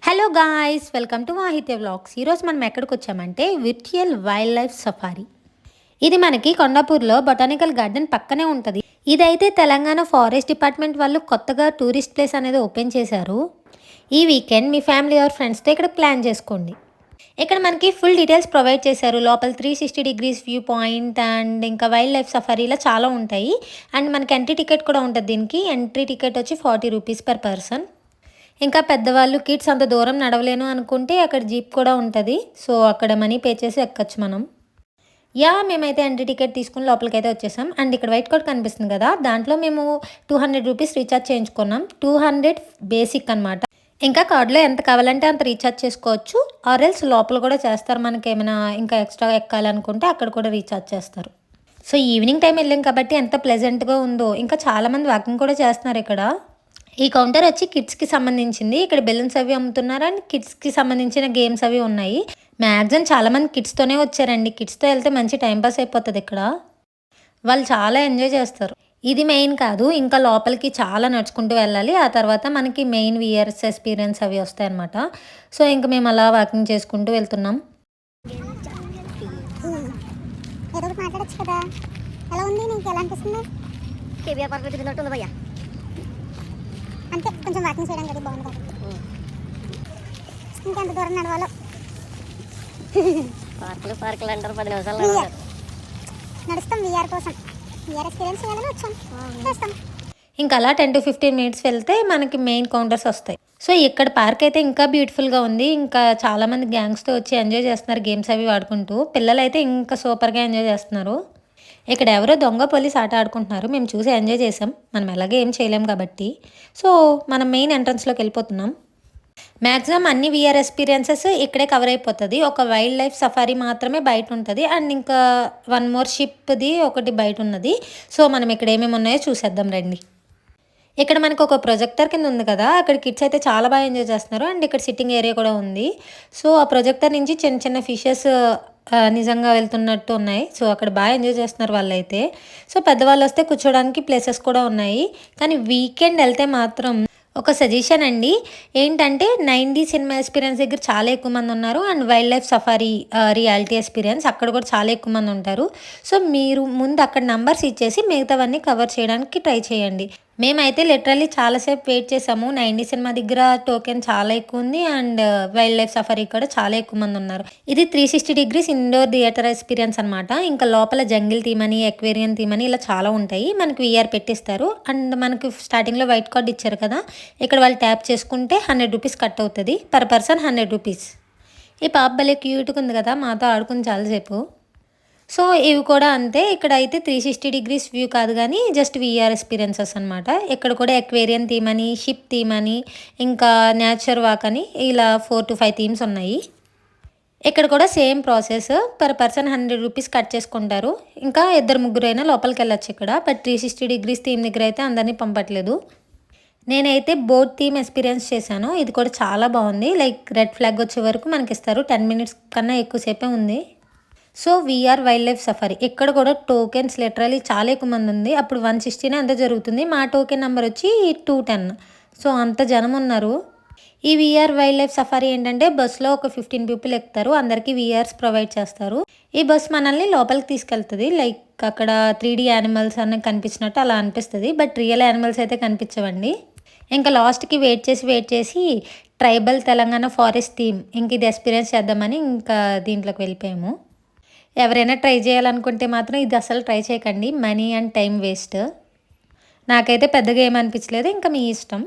Hello guys, welcome to Vahitya vlogs. ఈరోజు మనం ఎక్కడికి వచ్చామంటే విర్చువల్ వైల్డ్ లైఫ్ సఫారీ. ఇది మనకి కొండాపూర్లో బొటానికల్ గార్డెన్ పక్కనే ఉంటుంది. ఇదైతే తెలంగాణ ఫారెస్ట్ డిపార్ట్మెంట్ వాళ్ళు కొత్తగా టూరిస్ట్ ప్లేస్ అనేది ఓపెన్ చేశారు. ఈ వీకెండ్ మీ ఫ్యామిలీ ఆర్ ఫ్రెండ్స్తో ఇక్కడ ప్లాన్ చేసుకోండి. ఇక్కడ మనకి ఫుల్ డీటెయిల్స్ ప్రొవైడ్ చేశారు. లోపల 360 డిగ్రీస్ వ్యూ పాయింట్ అండ్ ఇంకా వైల్డ్ లైఫ్ సఫారీలో చాలా ఉంటాయి. అండ్ మనకి ఎంట్రీ టికెట్ కూడా ఉంటుంది. దీనికి ఎంట్రీ టికెట్ వచ్చి 40 రూపీస్ పర్ పర్సన్. ఇంకా పెద్దవాళ్ళు కిడ్స్ అంత దూరం నడవలేను అనుకుంటే అక్కడ జీప్ కూడా ఉంటుంది. సో అక్కడ మనీ పే చేసి ఎక్కచ్చు మనం. మేమైతే ఎంట్రీ టికెట్ తీసుకుని లోపలికైతే వచ్చేసాం. అండ్ ఇక్కడ వైట్ కార్డ్ కనిపిస్తుంది కదా, దాంట్లో మేము 200 రూపీస్ రీఛార్జ్ చేయించుకున్నాం. 200 బేసిక్ అనమాట. ఇంకా కార్డులో ఎంత కావాలంటే అంత రీఛార్జ్ చేసుకోవచ్చు. ఆర్ఎల్స్ లోపల కూడా చేస్తారు. మనకి ఏమైనా ఇంకా ఎక్స్ట్రా ఎక్కాలనుకుంటే అక్కడ కూడా రీఛార్జ్ చేస్తారు. సో ఈవినింగ్ టైం వెళ్ళాం కాబట్టి ఎంత ప్లెజెంట్గా ఉందో. ఇంకా చాలామంది వాకింగ్ కూడా చేస్తున్నారు ఇక్కడ. ఈ కౌంటర్ వచ్చి కిడ్స్కి సంబంధించింది. ఇక్కడ బెలూన్స్ అవి అమ్ముతున్నారు అండ్ కిడ్స్కి సంబంధించిన గేమ్స్ అవి ఉన్నాయి. మ్యాక్సిమం చాలామంది కిడ్స్తోనే వచ్చారండి. కిడ్స్తో వెళ్తే మంచి టైంపాస్ అయిపోతుంది. ఇక్కడ వాళ్ళు చాలా ఎంజాయ్ చేస్తారు. ఇది మెయిన్ కాదు, ఇంకా లోపలికి చాలా నడుచుకుంటూ వెళ్ళాలి. ఆ తర్వాత మనకి మెయిన్ విఆర్ఎస్ ఎక్స్పీరియన్స్ అవి వస్తాయి అన్నమాట. సో ఇంకా మేము అలా వాకింగ్ చేసుకుంటూ వెళ్తున్నాం. అంటే కొంచెం వాకింగ్ చేయడం కదా బాగుంది కాబట్టి ఇంకెంత దూరం నడవాలో. పార్కులు అంటారు 10 నిమిషాలు నడుస్తాం. విఆర్ కోసం విఆర్ ఎక్స్పీరియన్స్ చేయాలని వచ్చాం, చేస్తాం. ఇంకా అలా 10 to 15 మినిట్స్ వెళ్తే మనకి మెయిన్ కౌంటర్స్ వస్తాయి. సో ఇక్కడ పార్క్ అయితే ఇంకా బ్యూటిఫుల్గా ఉంది. ఇంకా చాలామంది గ్యాంగ్స్తో వచ్చి ఎంజాయ్ చేస్తున్నారు గేమ్స్ అవి ఆడుకుంటూ. పిల్లలు అయితే ఇంకా సూపర్గా ఎంజాయ్ చేస్తున్నారు. ఇక్కడ ఎవరో దొంగ పోలీస్ ఆట ఆడుకుంటున్నారు. మేము చూసి ఎంజాయ్ చేసాం. మనం ఎలాగే ఏం చేయలేం కాబట్టి. సో మనం మెయిన్ ఎంట్రన్స్లోకి వెళ్ళిపోతున్నాం. మ్యాక్సిమం అన్ని విఆర్ ఎక్స్పీరియన్సెస్ ఇక్కడే కవర్ అయిపోతుంది. ఒక వైల్డ్ లైఫ్ సఫారీ మాత్రమే బయట ఉంటుంది. అండ్ ఇంకా 1 more షిప్ది ఒకటి బయట ఉన్నది. సో మనం ఇక్కడ ఏమేమి ఉన్నాయో చూసేద్దాం రండి. ఇక్కడ మనకు ఒక ప్రొజెక్టర్ కింద ఉంది కదా, అక్కడ కిడ్స్ అయితే చాలా బాగా ఎంజాయ్ చేస్తున్నారు. అండ్ ఇక్కడ సిట్టింగ్ ఏరియా కూడా ఉంది. సో ఆ ప్రొజెక్టర్ నుంచి చిన్న చిన్న ఫిషెస్ నిజంగా వెళ్తున్నట్టు ఉన్నాయి. సో అక్కడ బాగా ఎంజాయ్ చేస్తున్నారు వాళ్ళైతే. సో పెద్దవాళ్ళు వస్తే కూర్చోడానికి ప్లేసెస్ కూడా ఉన్నాయి. కానీ వీకెండ్ వెళ్తే మాత్రం ఒక సజెషన్ అండి ఏంటంటే 90 సినిమా ఎక్స్పీరియన్స్ దగ్గర చాలా ఎక్కువ మంది ఉన్నారు. And wild life safari reality experience అక్కడ కూడా చాలా ఎక్కువ మంది ఉంటారు. సో మీరు ముందు అక్కడ నంబర్స్ ఇచ్చేసి మిగతావన్నీ కవర్ చేయడానికి ట్రై చేయండి. మేమైతే లిటరల్లీ చాలాసేపు వెయిట్ చేసాము. 90 సినిమా దగ్గర టోకెన్ చాలా ఎక్కువ ఉంది. అండ్ వైల్డ్ లైఫ్ సఫారీ కూడా చాలా ఎక్కువ మంది ఉన్నారు. ఇది 360 డిగ్రీస్ ఇండోర్ థియేటర్ ఎక్స్పీరియన్స్ అనమాట. ఇంకా లోపల జంగిల్ థీమ్ అని, ఎక్వేరియం థీమ్ అని ఇలా చాలా ఉంటాయి. మనకి విఆర్ పెట్టిస్తారు. అండ్ మనకి స్టార్టింగ్లో వైట్ కార్డ్ ఇచ్చారు కదా, ఇక్కడ వాళ్ళు ట్యాప్ చేసుకుంటే 100 రూపీస్ కట్ అవుతుంది. Per person 100 rupees. ఈ పాప భలే క్యూట్గా ఉంది కదా, మాతో ఆడుకుని చాలాసేపు. సో ఇవి కూడా అంతే. ఇక్కడ అయితే 360 డిగ్రీస్ వ్యూ కాదు కానీ జస్ట్ విఆర్ ఎక్స్పీరియన్సెస్ అనమాట. ఇక్కడ కూడా ఎక్వేరియం థీమ్ అని, షిప్ థీమ్ అని, ఇంకా నేచర్ వాక్ అని ఇలా 4 to 5 థీమ్స్ ఉన్నాయి. ఇక్కడ కూడా same process. Per person 100 rupees cut చేసుకుంటారు. ఇంకా 2-3 అయినా లోపలికి వెళ్ళచ్చు ఇక్కడ. బట్ 360 డిగ్రీస్ థీమ్ దగ్గర అయితే అందరినీ పంపట్లేదు. నేనైతే బోట్ థీమ్ ఎక్స్పీరియన్స్ చేశాను. ఇది కూడా చాలా బాగుంది. లైక్ రెడ్ ఫ్లాగ్ వచ్చే వరకు మనకి ఇస్తారు. 10 మినిట్స్ కన్నా ఎక్కువసేపే ఉంది. So we are wild life safari ఇక్కడ కూడా టోకెన్స్ లిటరలీ చాలా ఎక్కువ మంది ఉంది. అప్పుడు 160 అంత జరుగుతుంది. మా టోకెన్ నెంబర్ వచ్చి 210. సో అంత జనం ఉన్నారు. ఈ వీఆర్ వైల్డ్ లైఫ్ సఫారీ ఏంటంటే బస్సులో ఒక 15 పీపుల్ ఎక్కుతారు. అందరికీ వీఆర్స్ ప్రొవైడ్ చేస్తారు. ఈ బస్ మనల్ని లోపలికి తీసుకెళ్తుంది. లైక్ అక్కడ 3D యానిమల్స్ అన్నీ కనిపించినట్టు అలా అనిపిస్తుంది. బట్ రియల్ యానిమల్స్ అయితే కనిపించవండి. ఇంకా లాస్ట్కి వెయిట్ చేసి ట్రైబల్ తెలంగాణ ఫారెస్ట్ థీమ్ ఇంక ఇది ఎక్స్పీరియన్స్ చేద్దామని ఇంకా దీంట్లోకి వెళ్ళిపోయాము. ఎవరైనా ట్రై చేయాలనుకుంటే మాత్రం ఇది అసలు ట్రై చేయకండి. Money and time waste. నాకైతే పెద్దగా ఏమనిపించలేదు. ఇంకా మీ ఇష్టం.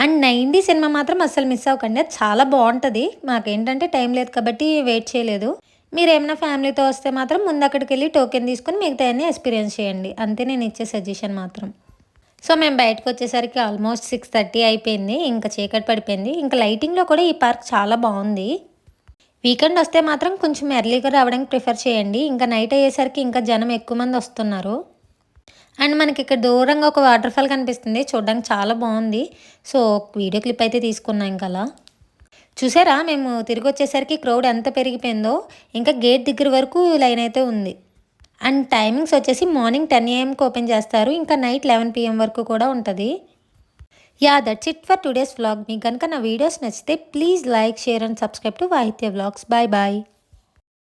అండ్ 90 సినిమా మాత్రం అస్సలు మిస్ అవ్వకండి. అది చాలా బాగుంటుంది. మాకేంటంటే టైం లేదు కాబట్టి వెయిట్ చేయలేదు. మీరు ఏమైనా ఫ్యామిలీతో వస్తే మాత్రం ముందు అక్కడికి వెళ్ళి టోకెన్ తీసుకొని మిగతా అన్నీ ఎక్స్పీరియన్స్ చేయండి. అంతే నేను ఇచ్చే సజెషన్ మాత్రం. సో మేము బయటకు వచ్చేసరికి ఆల్మోస్ట్ 6:30 అయిపోయింది. ఇంకా చీకటి పడిపోయింది. ఇంకా లైటింగ్లో కూడా ఈ పార్క్ చాలా బాగుంది. వీకెండ్ వస్తే మాత్రం కొంచెం ఎర్లీగా రావడానికి ప్రిఫర్ చేయండి. ఇంకా నైట్ అయ్యేసరికి ఇంకా జనం ఎక్కువ మంది వస్తున్నారు. అండ్ మనకి ఇక్కడ దూరంగా ఒక వాటర్ ఫాల్ కనిపిస్తుంది. చూడడానికి చాలా బాగుంది. సో వీడియో క్లిప్ అయితే తీసుకున్నాం. ఇంకా అలా చూసారా, మేము తిరిగి వచ్చేసరికి క్రౌడ్ ఎంత పెరిగిపోయిందో. ఇంకా గేట్ దగ్గర వరకు లైన్ అయితే ఉంది. అండ్ టైమింగ్స్ వచ్చేసి మార్నింగ్ 10 AM ఓపెన్ చేస్తారు. ఇంకా నైట్ 11 PM వరకు కూడా ఉంటుంది. Yeah that's it for today's vlog. మీకు కనుక నా వీడియోస్ నచ్చితే please like, share and subscribe to Vahitya vlogs. Bye bye.